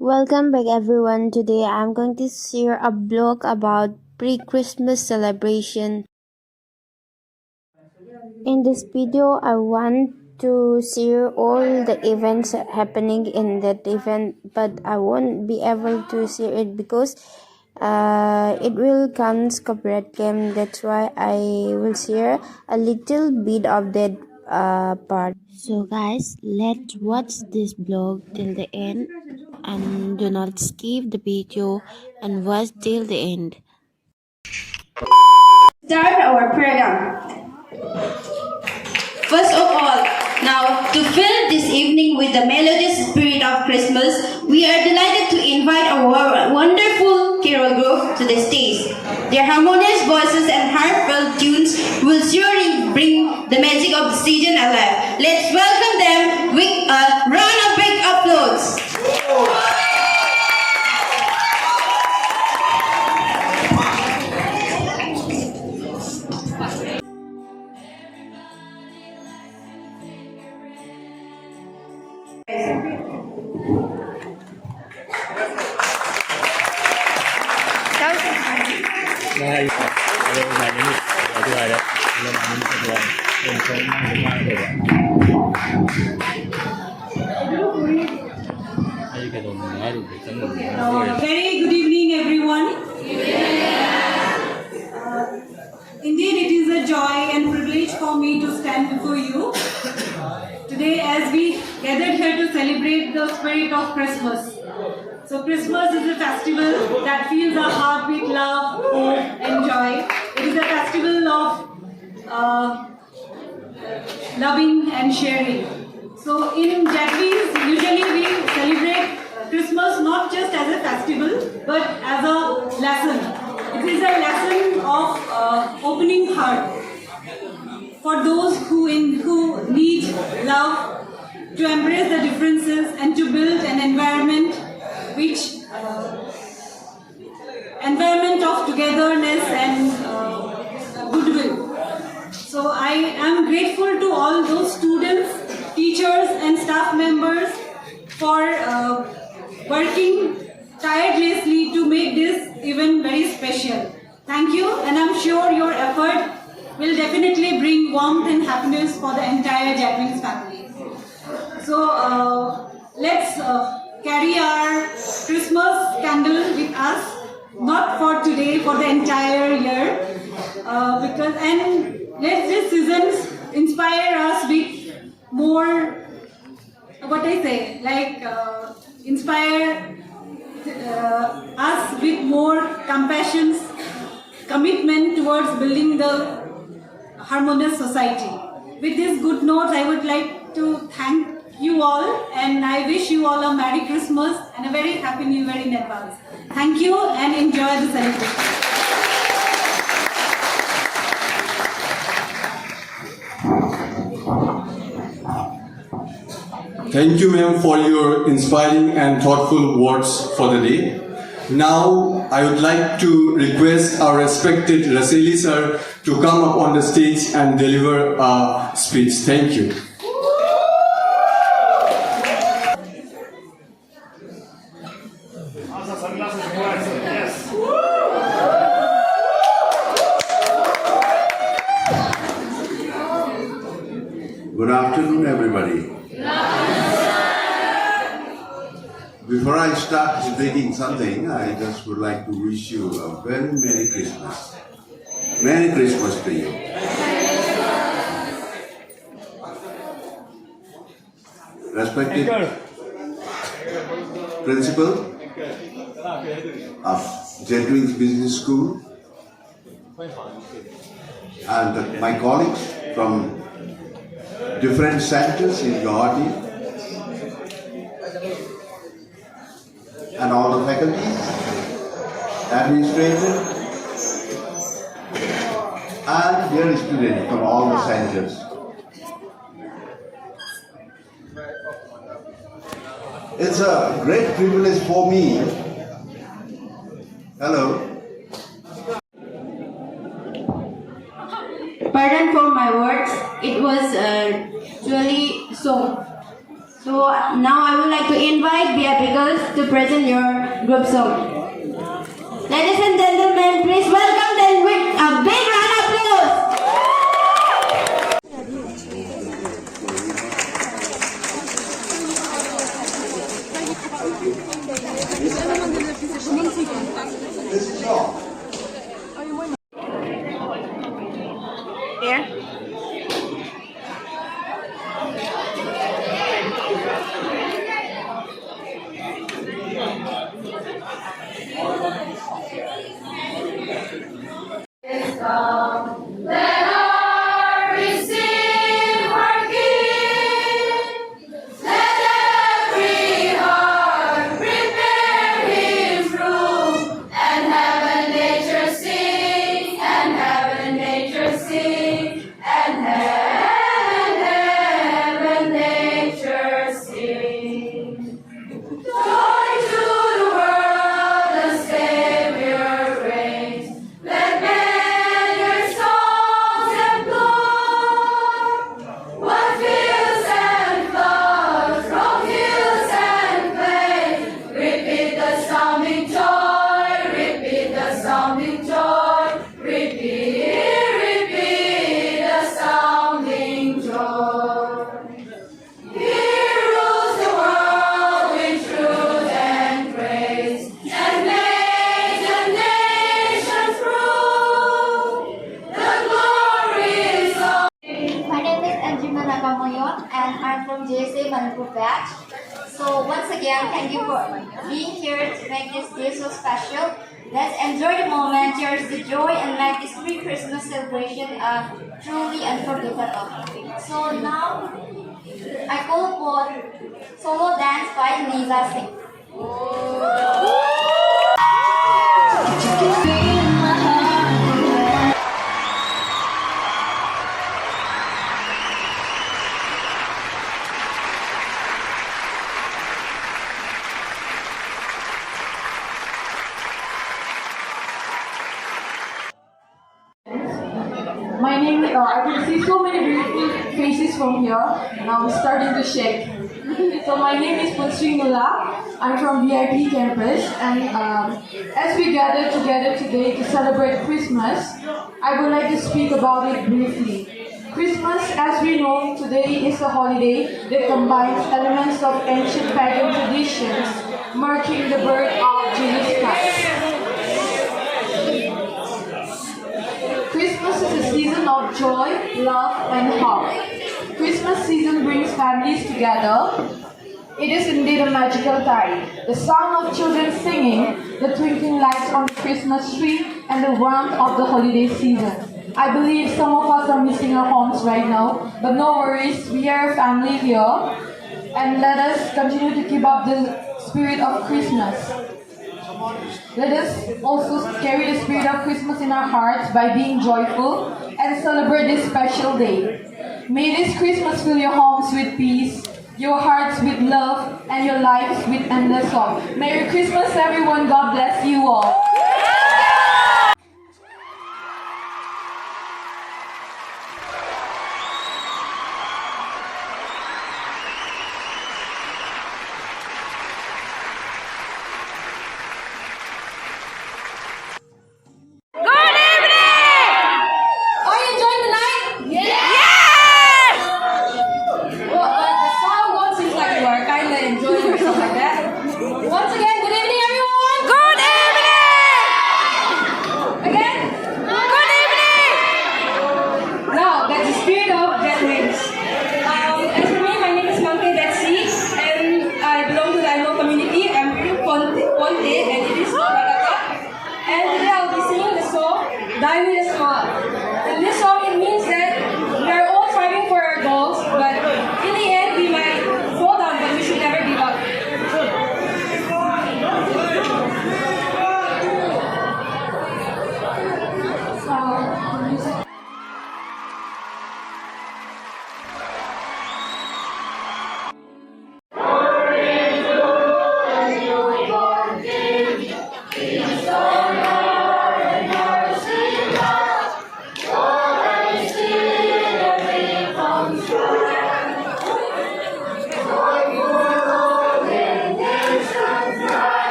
Welcome back everyone. Today I'm going to share a blog about pre-Christmas celebration. In this video I want to share all the events happening in that event, but I won't be able to share it because it will come copyright claim. That's why I will share a little bit of that part. So guys, let's watch this blog till the end and do not skip the video and watch till the end. Start our program. First of all, now to fill this evening with the melodious spirit of Christmas, we are delighted to invite our wonderful carol group to the stage. Their harmonious voices and heartfelt tunes will surely bring the magic of the season alive. Let's welcome them with a round of big applause. Very good evening, everyone. Indeed, it is a joy and privilege for me to stand before you today as we gathered here to celebrate the spirit of Christmas. So Christmas is a festival that fills our heart with love, hope and joy. It is a festival of loving and sharing. So in Jettwings, usually we celebrate Christmas not just as a festival but as a lesson. It is a lesson of opening heart for those who need love, to embrace the differences and to build an environment of togetherness and goodwill. So I am grateful to all those students, teachers and staff members for working tirelessly to make this event very special. Thank you, and I'm sure your effort will definitely bring warmth and happiness for the entire Jettwings family. So let's carry our Christmas candle with us, not for today, for the entire year, let this season inspire us with more, inspire us with more compassion, commitment towards building the harmonious society. With this good note, I would like to thank you all, and I wish you all a Merry Christmas and a very Happy New Year in advance. Thank you and enjoy the celebration. Thank you, ma'am, for your inspiring and thoughtful words for the day. Now, I would like to request our respected Raseli sir to come up on the stage and deliver a speech. Thank you. Good afternoon, everybody. Before I start speaking something, I just would like to wish you a very Merry Christmas. Merry Christmas to you. Respected Principal of Jettwings Business School and my colleagues from different centers in Guwahati, and all the faculties, administrators, and dear students from all the centers. It's a great privilege for me. Hello. Pardon for my words, it was really so now I would like to invite VIP girls to present your group song. Ladies and gentlemen, please welcome them with a big round of applause. Here. And I'm from JSA Manipur batch. So once again, thank you for being here to make this day so special. Let's enjoy the moment, cherish the joy, and make this pre-Christmas celebration truly unforgettable. So now, I call upon solo dance by Lisa Singh. My name is, I can see so many beautiful faces from here, and I'm starting to shake. So my name is Punsri Nula. I'm from VIP campus, and as we gather together today to celebrate Christmas, I would like to speak about it briefly. Christmas, as we know today, is a holiday that combines elements of ancient pagan traditions, marking the birth of Jesus Christ. Christmas is a season of joy, love, and hope. Christmas season brings families together. It is indeed a magical time. The sound of children singing, the twinkling lights on the Christmas tree, and the warmth of the holiday season. I believe some of us are missing our homes right now, but no worries, we are a family here. And let us continue to keep up the spirit of Christmas. Let us also carry the spirit of Christmas in our hearts by being joyful and celebrate this special day. May this Christmas fill your homes with peace, your hearts with love, and your lives with endless hope. Merry Christmas, everyone. God bless you all. Once again, good evening, everyone. Good evening.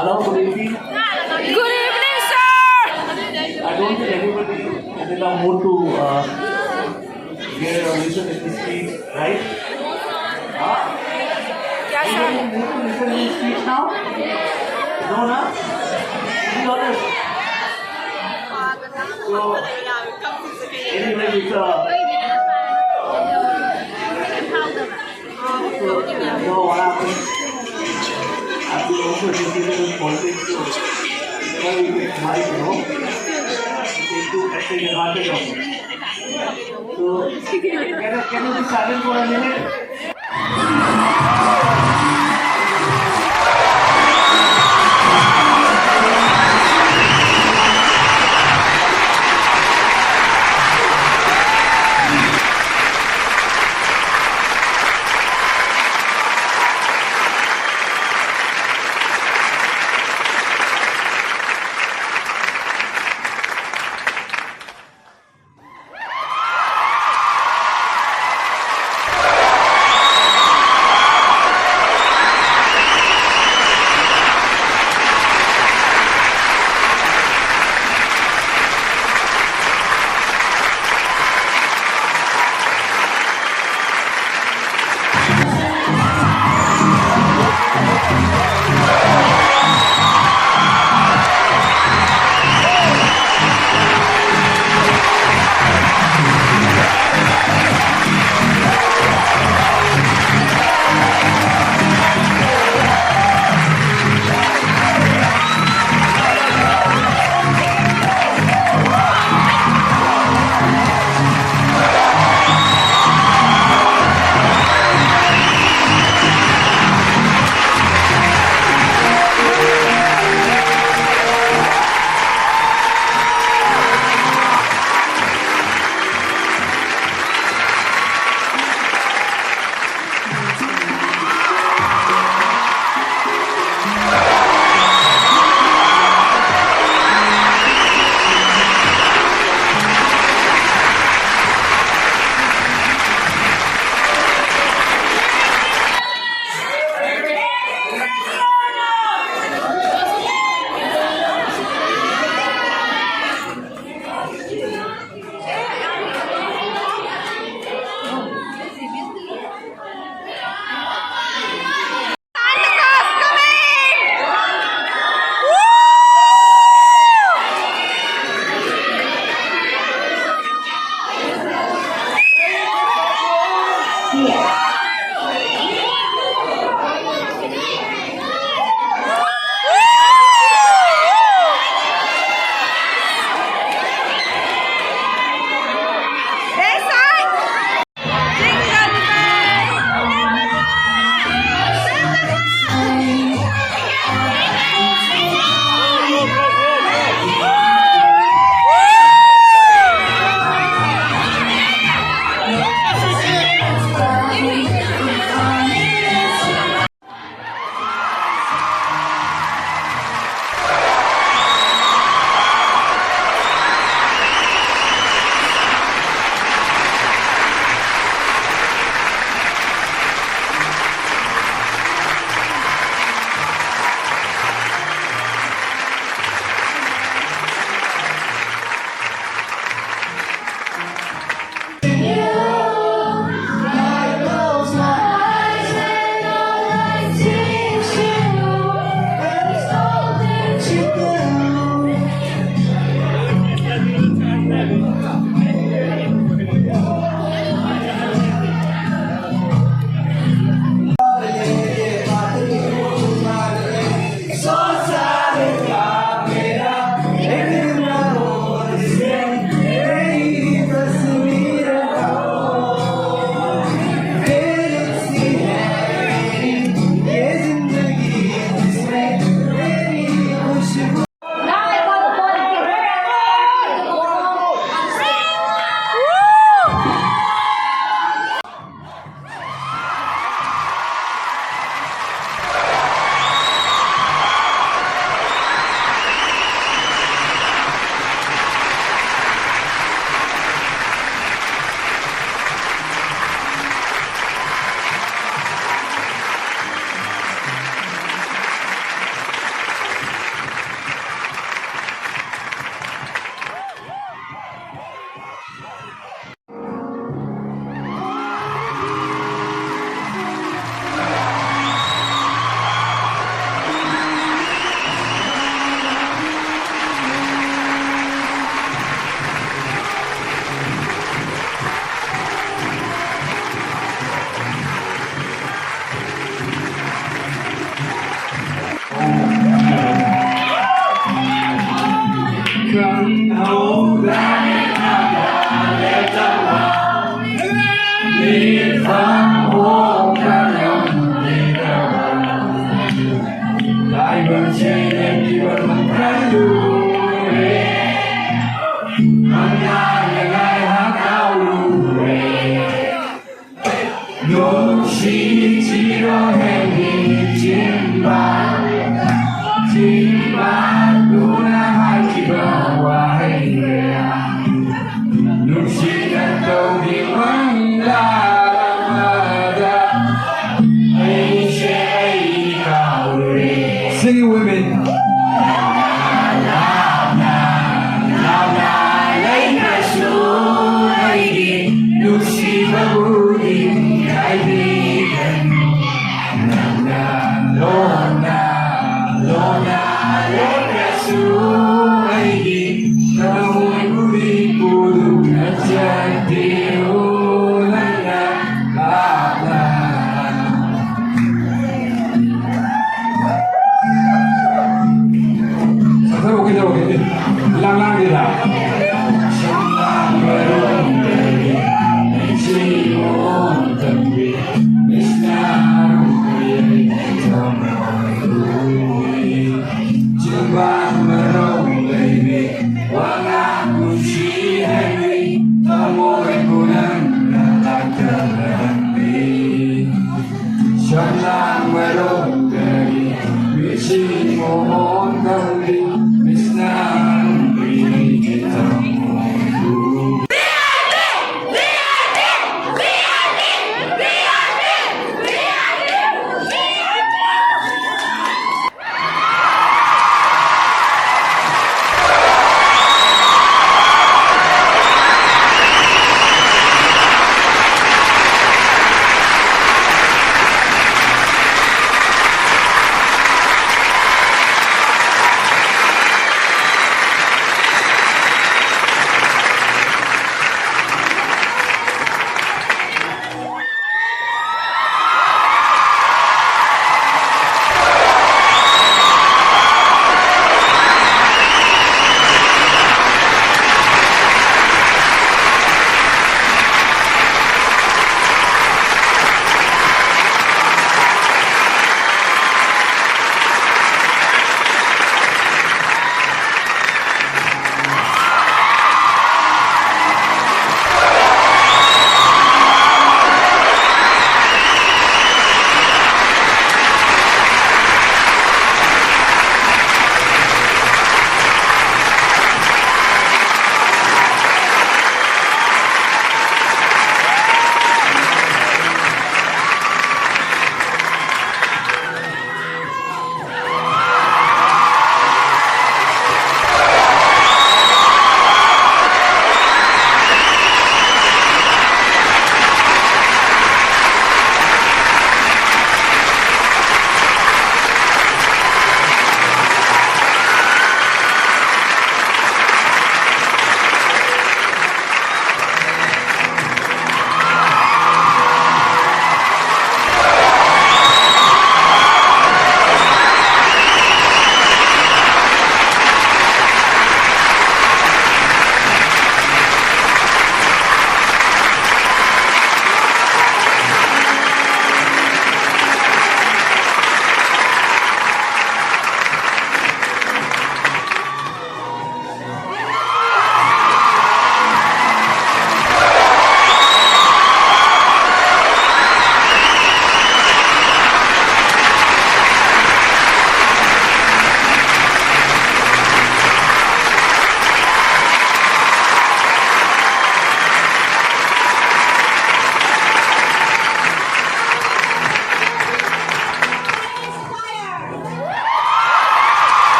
Hello, good evening. Good evening, sir! I don't think anybody is in the mood to hear or listen to this speech, right? Huh? Yes, sir. Anybody want to listen to this speech now? No, no? Be honest. So, anyway, it's you know what happened? I've been also educated in politics, so well, it might, take advantage of it. So, can you be silent for a minute? Singing women. Lang-lang dia.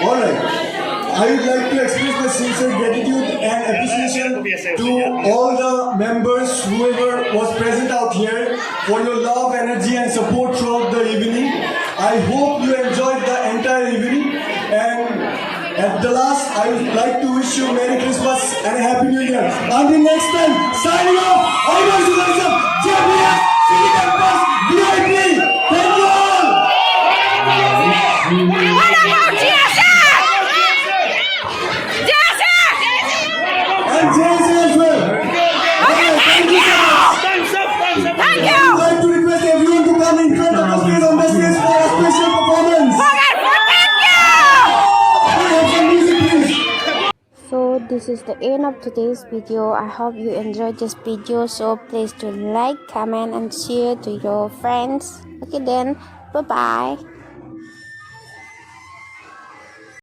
Alright, I would like to express my sincere gratitude and appreciation to all the members, whoever was present out here, for your love, energy and support throughout the evening. I hope you enjoyed the entire evening, and at the last, I would like to wish you Merry Christmas and a Happy New Year. Until next time, signing off, I was Jettwings PRE VIP. Thank you all! What about Jesse? Jesse! And Jason as well. Okay, thank you! Thank you! I would like to request everyone to come in front of the stage on the stage for a special performance. So this is the end of today's video. I hope you enjoyed this video, so please do like, comment and share to your friends. Okay then, bye bye.